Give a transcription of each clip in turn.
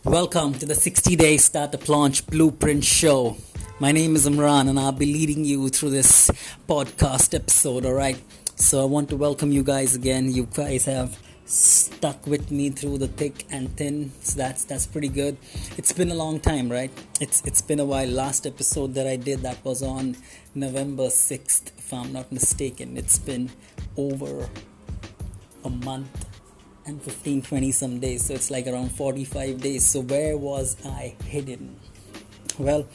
Welcome to the 60 Day Startup Launch Blueprint Show. My name is Imran and I'll be leading you through this podcast episode, alright? So I want to welcome you guys again. You guys have stuck with me through the thick and thin, so that's pretty good. It's been a long time, right? It's been a while. Last episode that I did, that was on November 6th, if I'm not mistaken. It's been over a month and 15-20 some days, so it's like around 45 days. So where was I hidden? Well,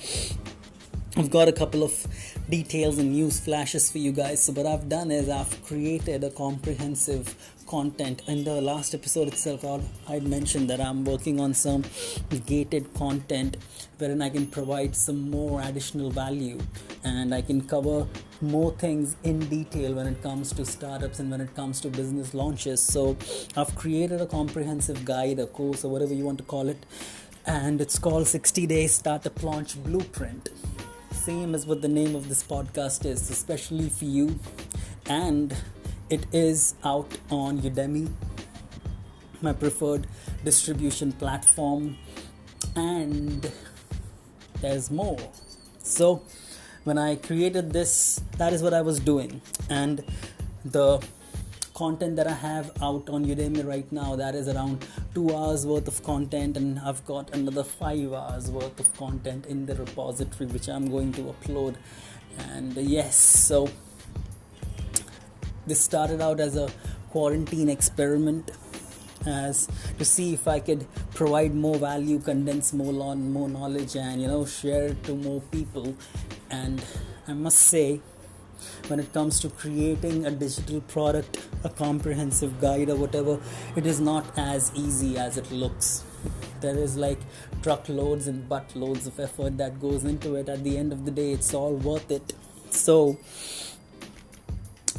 I've got a couple of details and news flashes for you guys. So what I've done is I've created a comprehensive content. In the last episode itself, I'd mentioned that I'm working on some gated content wherein I can provide some more additional value and I can cover more things in detail when it comes to startups and when it comes to business launches. So I've created a comprehensive guide, a course, or whatever you want to call it, and it's called 60 Day Startup Launch Blueprint. Same as what the name of this podcast is, especially for you. And it is out on Udemy, my preferred distribution platform, and there's more. So when I created this, that is what I was doing. And the content that I have out on Udemy right now, that is around 2 hours worth of content, and I've got another 5 hours worth of content in the repository which I'm going to upload. And yes, so this started out as a quarantine experiment, as to see if I could provide more value, condense more knowledge, and share it to more people. And I must say, when it comes to creating a digital product, a comprehensive guide or whatever, it is not as easy as it looks. There is like truckloads and buttloads of effort that goes into it. At the end of the day, it's all worth it. So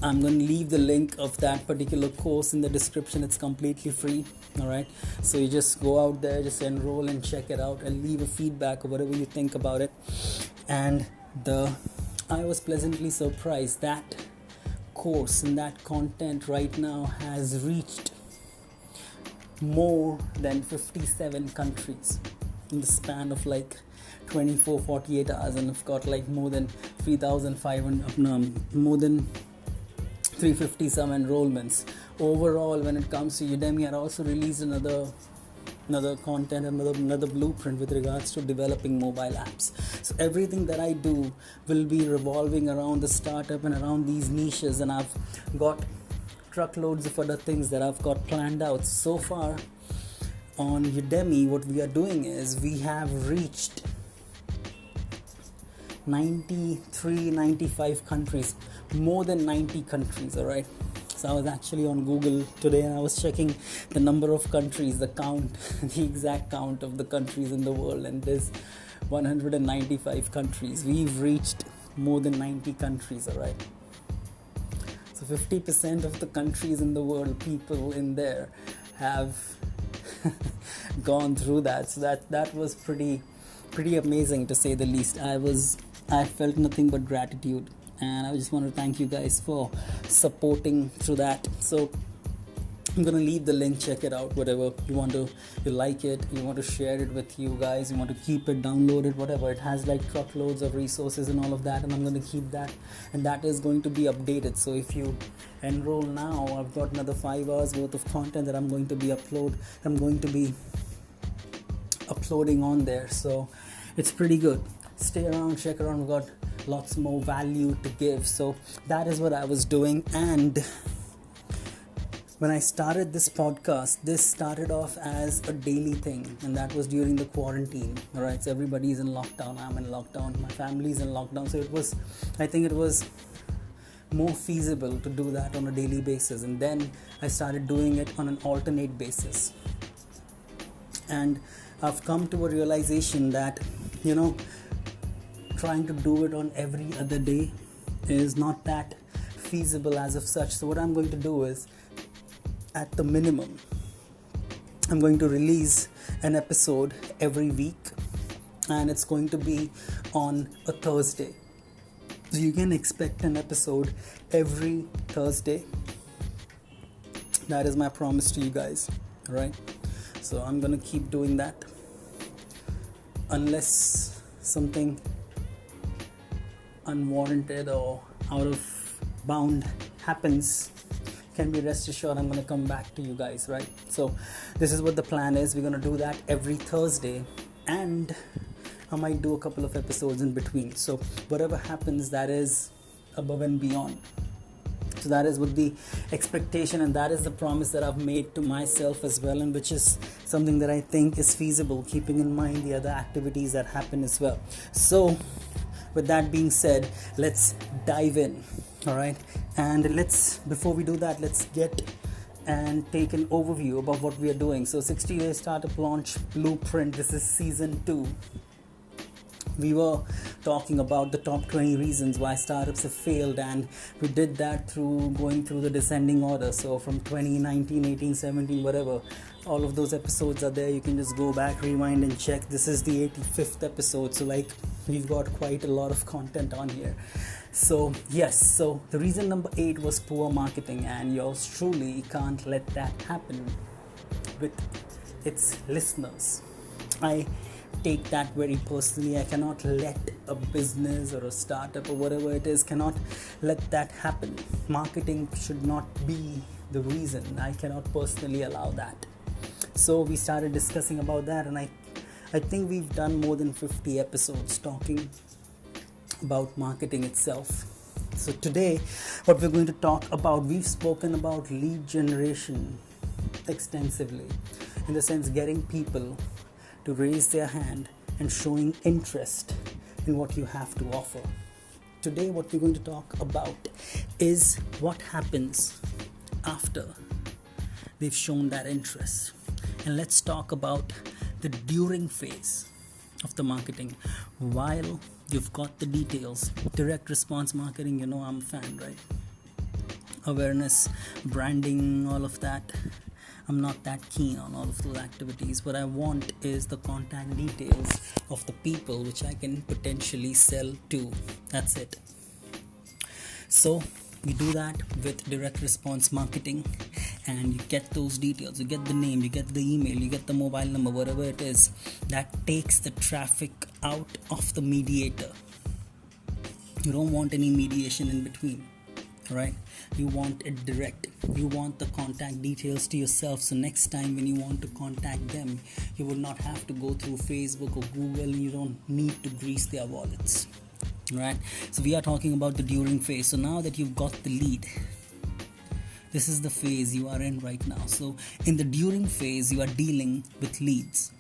I'm going to leave the link of that particular course in the description. It's completely free. Alright, so you just go out there, just enroll and check it out and leave a feedback or whatever you think about it. And I was pleasantly surprised that course and that content right now has reached more than 57 countries in the span of like 48 hours, and I've got like more than 3,500, more than 350 some enrollments. Overall, when it comes to Udemy, I also released another content, another blueprint with regards to developing mobile apps. So everything that I do will be revolving around the startup and around these niches, and I've got truckloads of other things that I've got planned out. So far on Udemy, what we are doing is we have reached 95 countries, more than 90 countries, alright? So I was actually on Google today and I was checking the number of countries, the count, the exact count of the countries in the world, and there's 195 countries. We've reached more than 90 countries, alright? So 50% of the countries in the world, people in there have gone through that. So that was pretty amazing, to say the least. I felt nothing but gratitude, and I just want to thank you guys for supporting through that. So I'm going to leave the link, check it out, whatever you like it, you want to share it with you guys, you want to keep it, download it, whatever. It has like truckloads of resources and all of that, and I'm going to keep that, and that is going to be updated. So if you enroll now, I've got another 5 hours worth of content that I'm going to be uploading on there. So it's pretty good. Stay around, check around. We've got lots more value to give. So that is what I was doing. And when I started this podcast, this started off as a daily thing, and that was during the quarantine. All right, so everybody's in lockdown, I'm in lockdown, my family's in lockdown. So I think it was more feasible to do that on a daily basis. And then I started doing it on an alternate basis. And I've come to a realization that, trying to do it on every other day is not that feasible as of such. So what I'm going to do is, at the minimum, I'm going to release an episode every week, and it's going to be on a Thursday. So you can expect an episode every Thursday. That is my promise to you guys. Right? So I'm gonna keep doing that. unless something unwarranted or out of bound happens, can be rest assured I'm going to come back to you guys, right? So this is what the plan is. We're going to do that every Thursday, and I might do a couple of episodes in between. So whatever happens, that is above and beyond. So that is what the expectation, and that is the promise that I've made to myself as well, and which is something that I think is feasible, keeping in mind the other activities that happen as well. So with that being said, let's dive in. All right, and before we do that, let's get and take an overview about what we are doing. So 60 Day Startup Launch Blueprint, this is season 2. We were talking about the top 20 reasons why startups have failed, and we did that through going through the descending order. So from 2019, 18, 17, whatever, all of those episodes are there. You can just go back, rewind and check. This is the 85th episode, so we've got quite a lot of content on here. So yes, so the reason number 8 was poor marketing, and yours truly can't let that happen with its listeners. I take that very personally. I cannot let a business or a startup or whatever it is, cannot let that happen. Marketing should not be the reason. I cannot personally allow that. So we started discussing about that, and I think we've done more than 50 episodes talking about marketing itself. So today, what we're going to talk about, we've spoken about lead generation extensively, in the sense getting people to raise their hand and showing interest in what you have to offer. Today, what we're going to talk about is what happens after they've shown that interest. And let's talk about the during phase of the marketing. While you've got the details, direct response marketing, you know I'm a fan, right? Awareness, branding, all of that. I'm not that keen on all of those activities. What I want is the contact details of the people which I can potentially sell to. That's it. So we do that with direct response marketing, and you get those details. You get the name, you get the email, you get the mobile number, whatever it is. That takes the traffic out of the mediator. You don't want any mediation in between. Right? You want it direct. You want the contact details to yourself, so next time when you want to contact them, you will not have to go through Facebook or Google, and you don't need to grease their wallets. Right? So we are talking about the during phase. So now that you've got the lead, this is the phase you are in right now. So in the during phase, you are dealing with leads.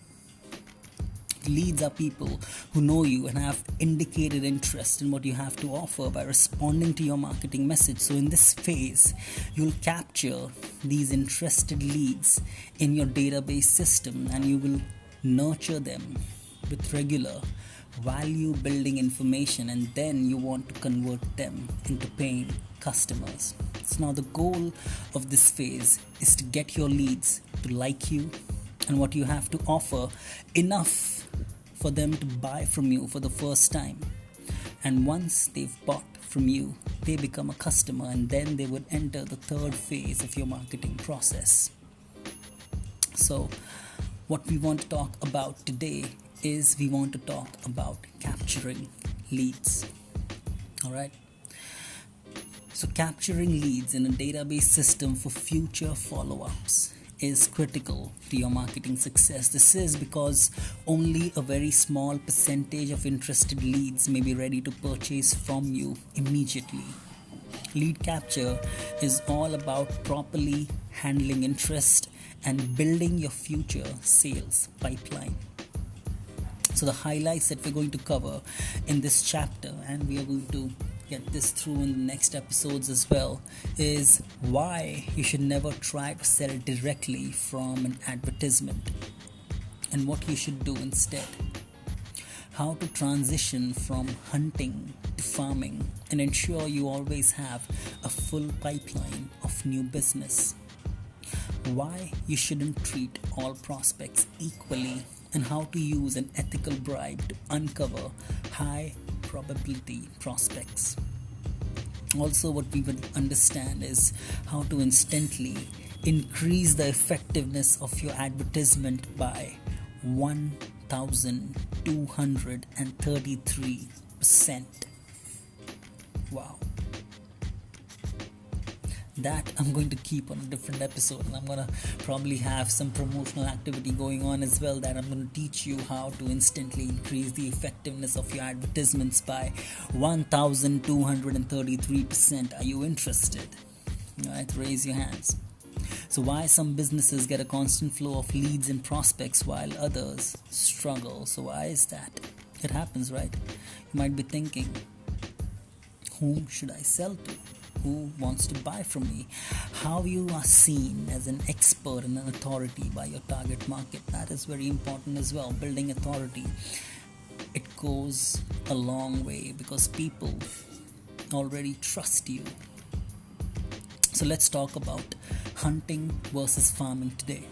Leads are people who know you and have indicated interest in what you have to offer by responding to your marketing message. So in this phase, you'll capture these interested leads in your database system, and you will nurture them with regular value building information, and then you want to convert them into paying customers. So now the goal of this phase is to get your leads to like you and what you have to offer enough for them to buy from you for the first time. And once they've bought from you, they become a customer, and then they would enter the third phase of your marketing process. So what we want to talk about today is we want to talk about capturing leads. All right. So capturing leads in a database system for future follow-ups is critical to your marketing success. This is because only a very small percentage of interested leads may be ready to purchase from you immediately. Lead capture is all about properly handling interest and building your future sales pipeline. So the highlights that we're going to cover in this chapter, and we are going to get this through in the next episodes as well, is why you should never try to sell directly from an advertisement and what you should do instead. How to transition from hunting to farming and ensure you always have a full pipeline of new business. Why you shouldn't treat all prospects equally, and how to use an ethical bribe to uncover high probability prospects. Also, what we would understand is how to instantly increase the effectiveness of your advertisement by 1%. 1,233%. Wow. That I'm going to keep on a different episode, and I'm going to probably have some promotional activity going on as well, that I'm going to teach you how to instantly increase the effectiveness of your advertisements by 1,233%. Are you interested? All right, raise your hands. So why some businesses get a constant flow of leads and prospects while others struggle? So why is that? It happens, right? You might be thinking, whom should I sell to? Who wants to buy from me? How you are seen as an expert and an authority by your target market. That is very important as well. Building authority. It goes a long way because people already trust you. So let's talk about hunting versus farming today.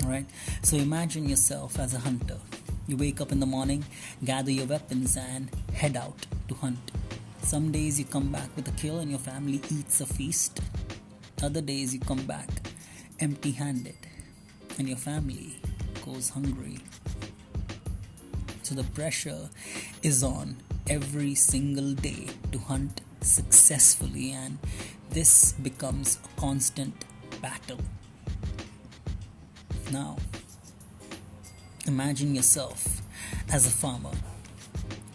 Alright? So imagine yourself as a hunter. You wake up in the morning, gather your weapons and head out to hunt. Some days you come back with a kill and your family eats a feast. Other days you come back empty-handed and your family goes hungry. So the pressure is on every single day to hunt successfully, and this becomes a constant battle. Now, imagine yourself as a farmer.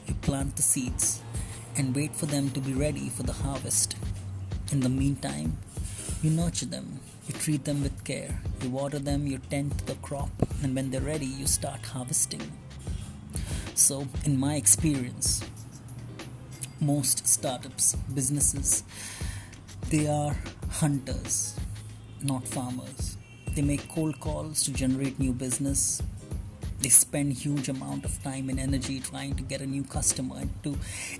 You plant the seeds and wait for them to be ready for the harvest. In the meantime, you nurture them, you treat them with care, you water them, you tend to the crop, and when they're ready, you start harvesting. So, in my experience, most startups, businesses, they are hunters, not farmers. They make cold calls to generate new business. They spend huge amount of time and energy trying to get a new customer and do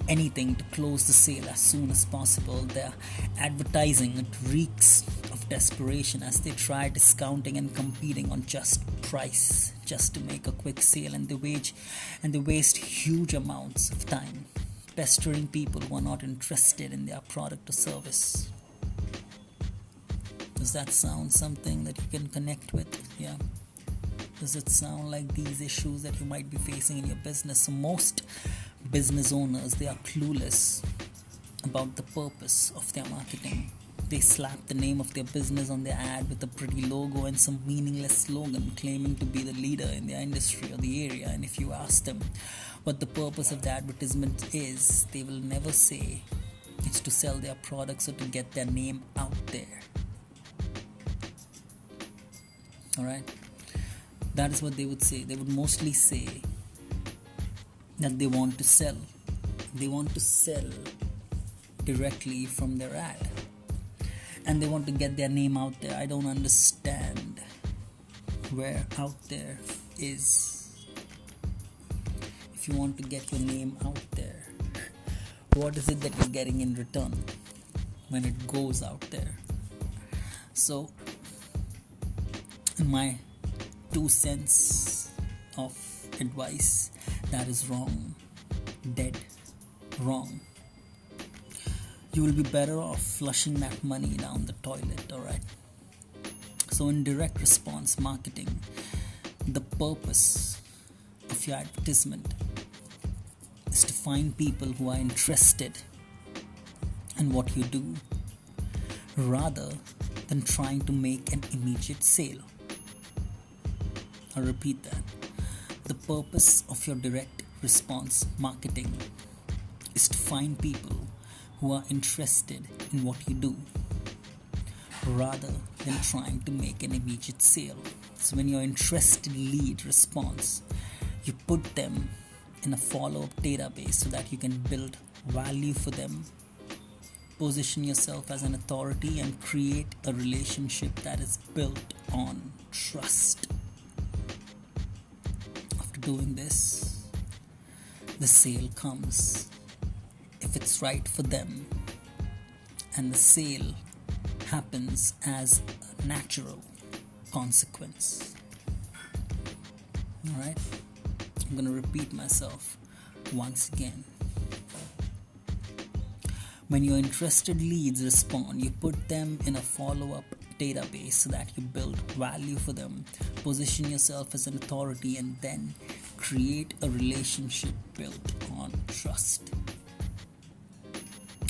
anything to close the sale as soon as possible. Their advertising, it reeks of desperation as they try discounting and competing on just price just to make a quick sale, and they waste huge amounts of time pestering people who are not interested in their product or service. Does that sound something that you can connect with? Yeah. Does it sound like these issues that you might be facing in your business? So most business owners, they are clueless about the purpose of their marketing. They slap the name of their business on their ad with a pretty logo and some meaningless slogan claiming to be the leader in their industry or the area. And if you ask them what the purpose of the advertisement is, they will never say it's to sell their products or to get their name out there. Alright? That is what they would say. They would mostly say that they want to sell. They want to sell directly from their ad. And they want to get their name out there. I don't understand where out there is. If you want to get your name out there, what is it that you're getting in return when it goes out there? So, in my 2 cents of advice, that is wrong, dead wrong. You will be better off flushing that money down the toilet. Alright, so in direct response marketing, the purpose of your advertisement is to find people who are interested in what you do rather than trying to make an immediate sale. I'll repeat that. The purpose of your direct response marketing is to find people who are interested in what you do rather than trying to make an immediate sale. So when your interested lead responds, you put them in a follow-up database so that you can build value for them, position yourself as an authority, and create a relationship that is built on trust. Doing this, the sale comes if it's right for them, and the sale happens as a natural consequence. Alright, I'm going to repeat myself once again. When your interested leads respond, you put them in a follow-up database so that you build value for them, position yourself as an authority, and then create a relationship built on trust.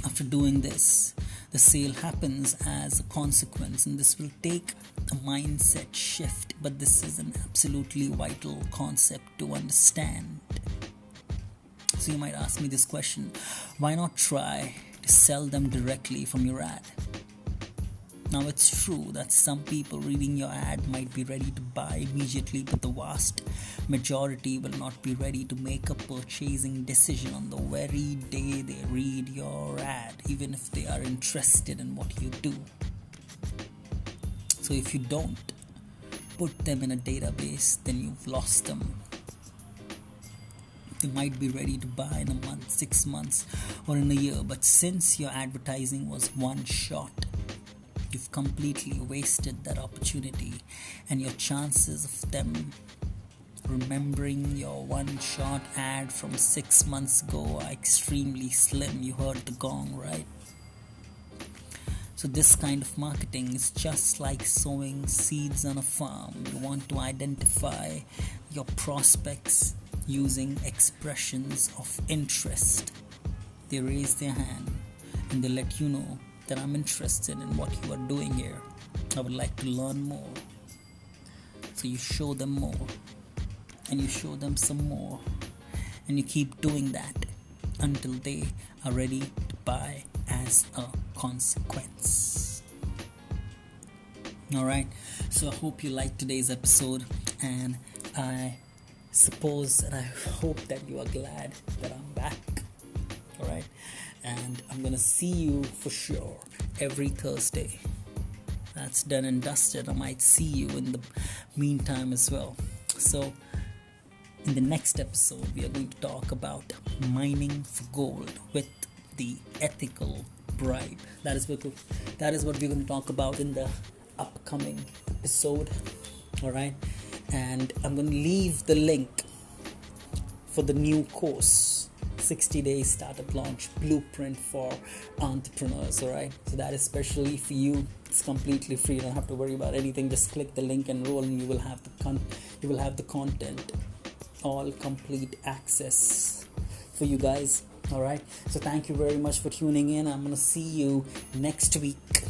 After doing this, the sale happens as a consequence, and this will take a mindset shift, but this is an absolutely vital concept to understand. So you might ask me this question: why not try to sell them directly from your ad? Now, it's true that some people reading your ad might be ready to buy immediately, but the vast majority will not be ready to make a purchasing decision on the very day they read your ad, even if they are interested in what you do. So if you don't put them in a database, then you've lost them. They might be ready to buy in a month, 6 months, or in a year, but since your advertising was one shot, you've completely wasted that opportunity, and your chances of them remembering your one-shot ad from 6 months ago are extremely slim. You heard the gong, right? So this kind of marketing is just like sowing seeds on a farm. You want to identify your prospects using expressions of interest. They raise their hand and they let you know that I'm interested in what you are doing here. I would like to learn more. So you show them more, and you show them some more, and you keep doing that until they are ready to buy as a consequence. Alright, so I hope you liked today's episode, and I suppose and I hope that you are glad that I'm back. Alright, and I'm gonna see you for sure every Thursday. That's done and dusted. I might see you in the meantime as well. So in the next episode, we are going to talk about mining for gold with the ethical bribe. That is what we're going to talk about in the upcoming episode. Alright, and I'm going to leave the link for the new course, 60-day startup launch blueprint for entrepreneurs. Alright, so that is especially for you. It's completely free. You don't have to worry about anything. Just click the link and roll, and you will have the content, all complete access for you guys. Alright, so thank you very much for tuning in. I'm gonna see you next week,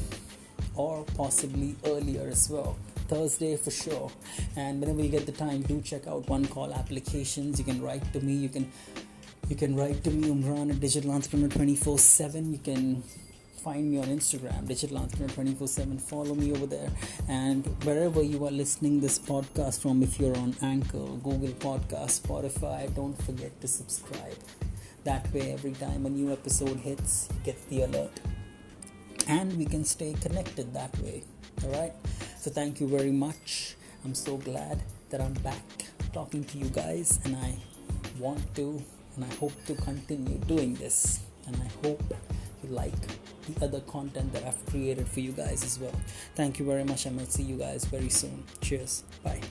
or possibly earlier as well, Thursday for sure. And whenever you get the time, do check out One Call applications. You can write to me. You can write to me, Umran at Digital Entrepreneur 24/7. You can find me on Instagram, Digital Entrepreneur 24/7. Follow me over there, and wherever you are listening this podcast from, if you're on Anchor, Google Podcast, Spotify, don't forget to subscribe. That way, every time a new episode hits, you get the alert, and we can stay connected that way. Alright, so thank you very much. I'm so glad that I'm back talking to you guys, and I want to and I hope to continue doing this, and I hope you like the other content that I've created for you guys as well. Thank you very much, and I'll see you guys very soon. Cheers. Bye.